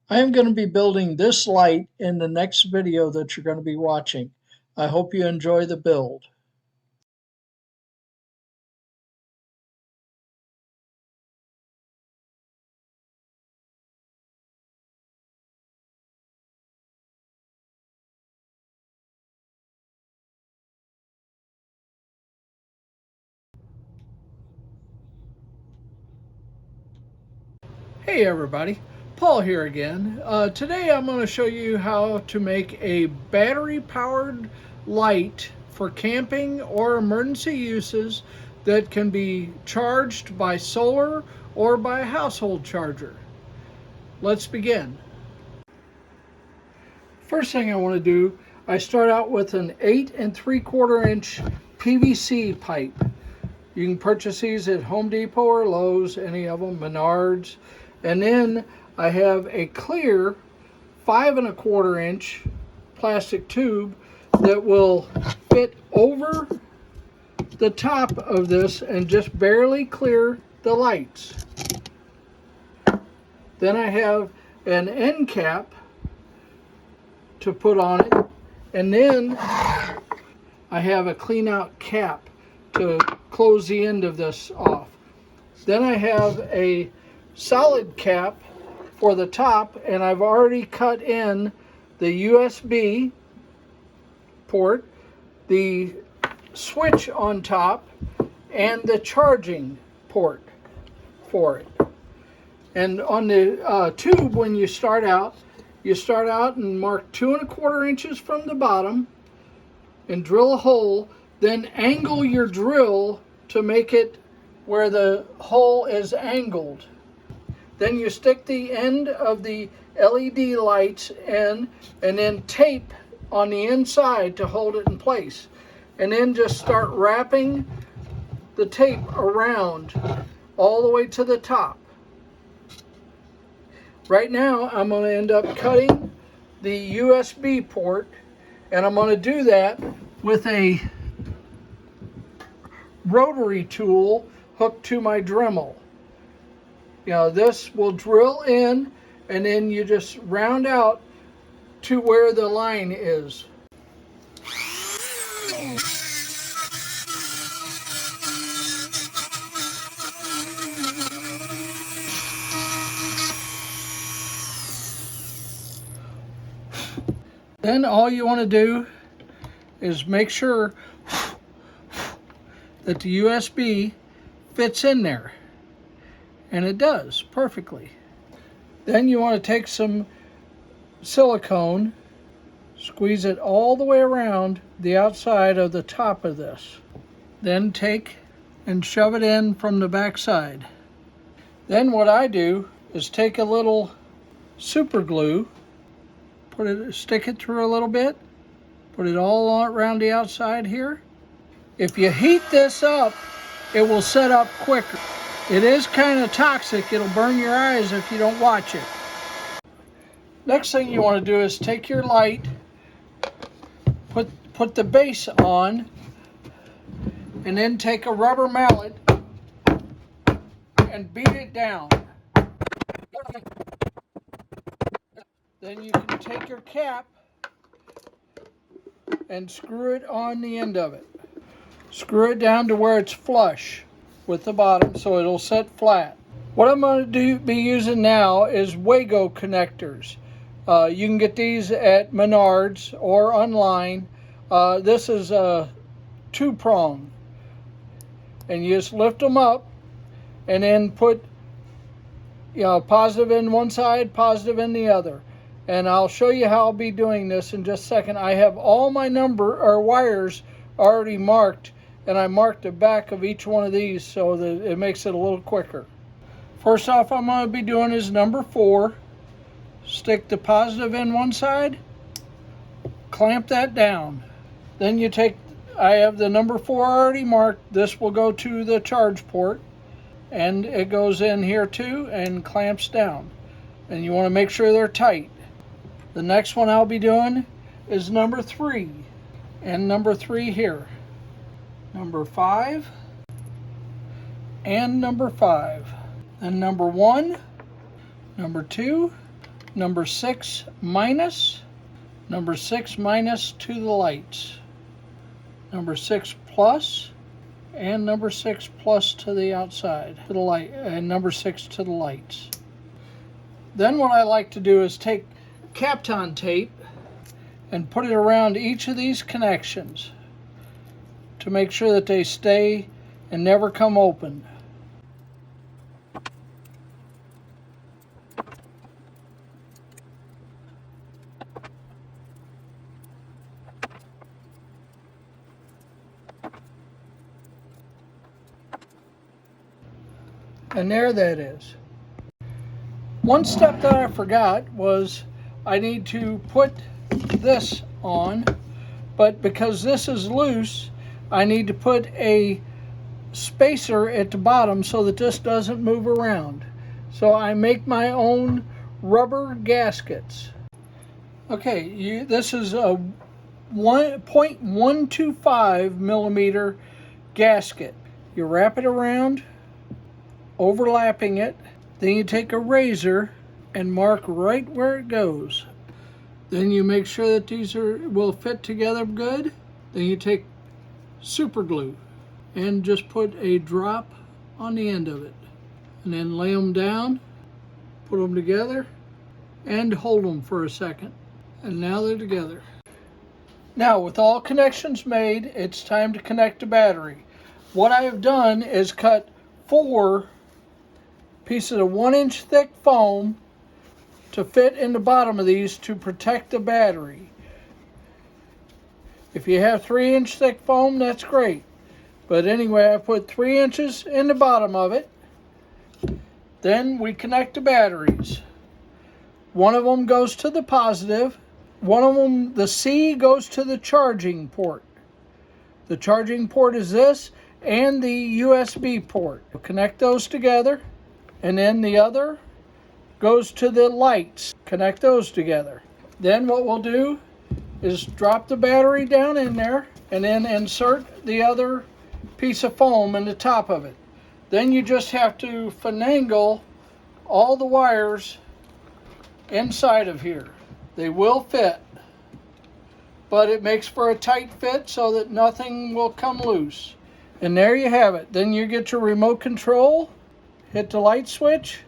I am going to be building this light in the next video that you're going to be watching. I hope you enjoy the build. Hey everybody, Paul here again. Today I'm going to show you how to make a battery powered light for camping or emergency uses that can be charged by solar or by a household charger. Let's begin. First thing I want to do, I start out with an 8 3/4 inch PVC pipe. You can purchase these at Home Depot or Lowe's, any of them, Menards. And then I have a clear 5 1/4 inch plastic tube that will fit over the top of this and just barely clear the lights. Then I have an end cap to put on it, and then I have a clean out cap to close the end of this off. Then I have a solid cap for the top, and I've already cut in the USB port, the switch on top, and the charging port for it. And on the tube, when you start out and mark 2 1/4 inches from the bottom and drill a hole, then angle your drill to make it where the hole is angled. Then you stick the end of the LED lights in, and then tape on the inside to hold it in place. And then just start wrapping the tape around all the way to the top. Right now I'm going to end up cutting the USB port, and I'm going to do that with a rotary tool hooked to my Dremel. You know, this will drill in, and then you just round out to where the line is. Then all you want to do is make sure that the USB fits in there, and it does perfectly. Then you want to take some silicone, squeeze it all the way around the outside of the top of this. Then take and shove it in from the back side. Then what I do is take a little super glue, stick it through a little bit, put it all around the outside here. If you heat this up, it will set up quicker. It is kind of toxic. It'll burn your eyes if you don't watch it. Next thing you want to do is take your light, put the base on, and then take a rubber mallet and beat it down. Then you can take your cap and screw it on the end of it. Screw it down to where it's flush with the bottom so it'll set flat. What I'm going to be using now is Wago connectors. You can get these at Menards or online. This is a 2-prong, and you just lift them up and then put, you know, positive in one side, positive in the other. And I'll show you how I'll be doing this in just a second. I have all my wires already marked, and I marked the back of each one of these so that it makes it a little quicker. First off, I'm going to be doing is number 4. Stick the positive in one side, clamp that down. Then you take, I have the number 4 already marked. This will go to the charge port, and it goes in here too and clamps down. And you want to make sure they're tight. The next one I'll be doing is number 3, and number 3 here. Number 5 and number 5. Then number 1, number 2, number 6 minus, number 6 minus to the lights, number 6 plus, and number 6 plus to the outside, to the light, and number 6 to the lights. Then what I like to do is take Kapton tape and put it around each of these connections to make sure that they stay and never come open. And there that is. One step that I forgot was I need to put this on, but because this is loose, I need to put a spacer at the bottom so that this doesn't move around. So I make my own rubber gaskets. Okay, this is a 1.125 millimeter gasket. You wrap it around, overlapping it, then you take a razor and mark right where it goes. Then you make sure that these will fit together good. Then you take super glue and just put a drop on the end of it, and then lay them down, put them together, and hold them for a second. And now they're together. Now, with all connections made, it's time to connect the battery. What I have done is cut 4 pieces of 1-inch thick foam to fit in the bottom of these to protect the battery. If you have 3-inch thick foam, that's great. But anyway, I put 3 inches in the bottom of it. Then we connect the batteries. One of them goes to the positive. One of them, the C, goes to the charging port. The charging port is this, and the USB port. We'll connect those together. And then the other goes to the lights. Connect those together. Then what we'll do is drop the battery down in there and then insert the other piece of foam in the top of it. Then you just have to finagle all the wires inside of here. They will fit, but it makes for a tight fit so that nothing will come loose. And there you have it. Then you get your remote control, hit the light switch,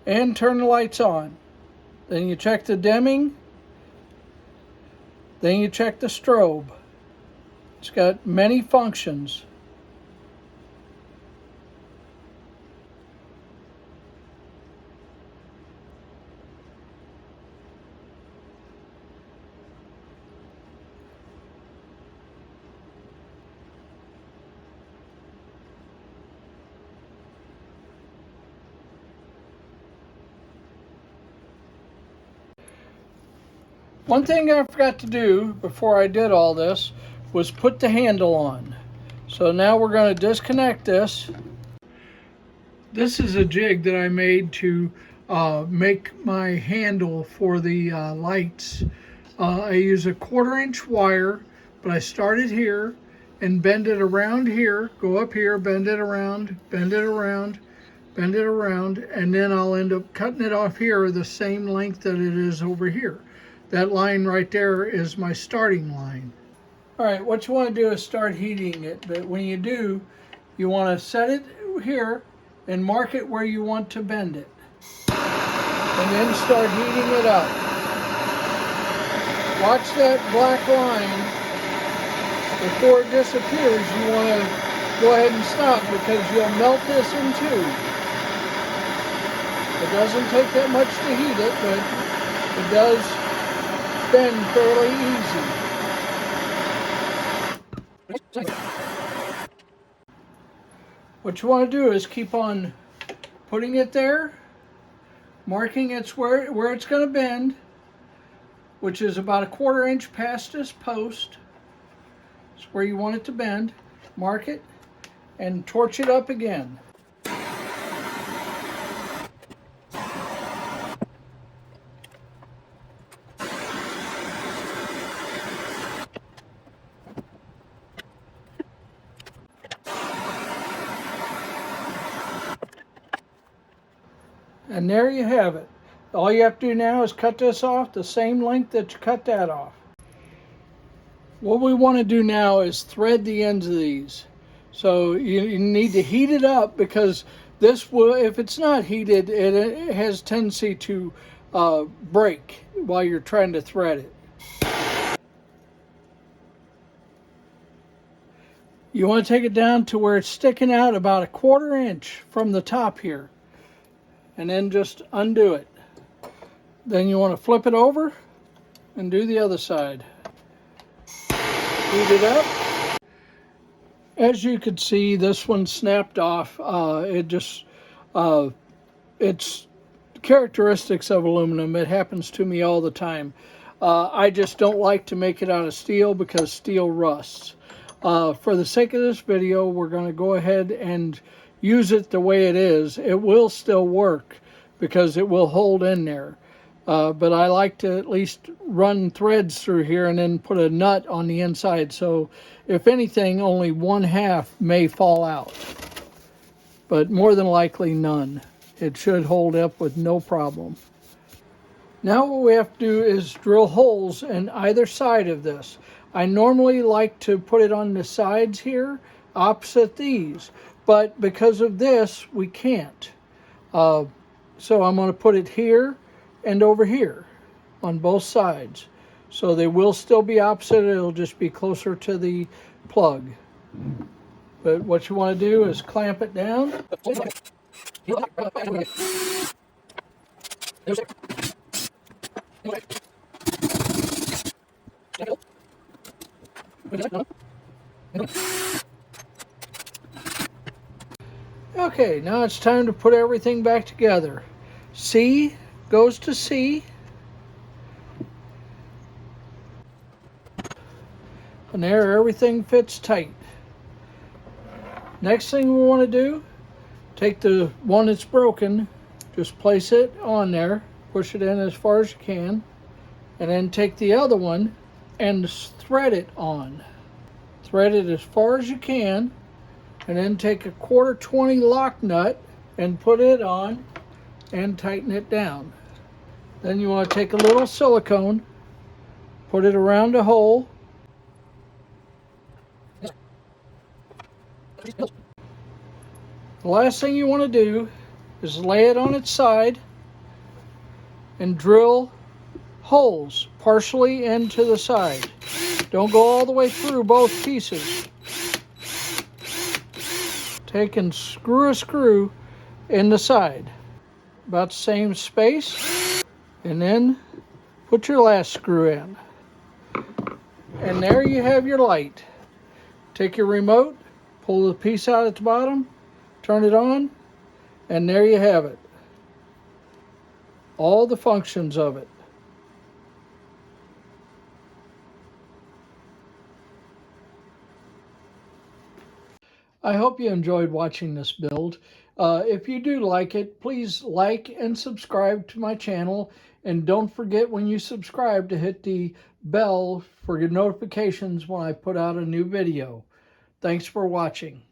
and turn the lights on. Then you check the dimming. Then you check the strobe. It's got many functions. One thing I forgot to do before I did all this was put the handle on. So now we're going to disconnect this. This is a jig that I made to make my handle for the lights. I use a 1/4-inch wire, but I started here and bend it around here, go up here, bend it around, bend it around, bend it around, and then I'll end up cutting it off here the same length that it is over here. That line right there is my starting line. All right, what you want to do is start heating it, but when you do, you want to set it here and mark it where you want to bend it. And then start heating it up. Watch that black line. Before it disappears, you want to go ahead and stop because you'll melt this in two. It doesn't take that much to heat it, but it does bend fairly easy. What you want to do is keep on putting it there, marking it's where it's going to bend, which is about a 1/4 inch past this post. It's where you want it to bend. Mark it and torch it up again. And there you have it. All you have to do now is cut this off the same length that you cut that off. What we want to do now is thread the ends of these. So you need to heat it up, because this will, if it's not heated, it has tendency to break while you're trying to thread it. You want to take it down to where it's sticking out about 1/4 inch from the top here, and then just undo it. Then you want to flip it over and do the other side. Heat it up. As you can see, this one snapped off. It's characteristics of aluminum. It happens to me all the time. I just don't like to make it out of steel because steel rusts. For the sake of this video, we're going to go ahead and use it the way it is. It will still work because it will hold in there. But I like to at least run threads through here and then put a nut on the inside. So if anything, only 1/2 may fall out. But more than likely none. It should hold up with no problem. Now what we have to do is drill holes in either side of this. I normally like to put it on the sides here, opposite these. But because of this, we can't. So I'm going to put it here and over here on both sides. So they will still be opposite. It'll just be closer to the plug. But what you want to do is clamp it down. Okay, now it's time to put everything back together. C goes to C. And there, everything fits tight. Next thing we want to do, take the one that's broken, just place it on there, push it in as far as you can, and then take the other one and thread it on. Thread it as far as you can, and then take a 1/4 20 lock nut and put it on and tighten it down. Then you want to take a little silicone, put it around the hole. The last thing you want to do is lay it on its side and drill holes partially into the side. Don't go all the way through both pieces. Take and screw a screw in the side, about the same space, and then put your last screw in. And there you have your light. Take your remote, pull the piece out at the bottom, turn it on, and there you have it. All the functions of it. I hope you enjoyed watching this build. If you do like it, please like and subscribe to my channel. And don't forget, when you subscribe, to hit the bell for your notifications when I put out a new video. Thanks for watching.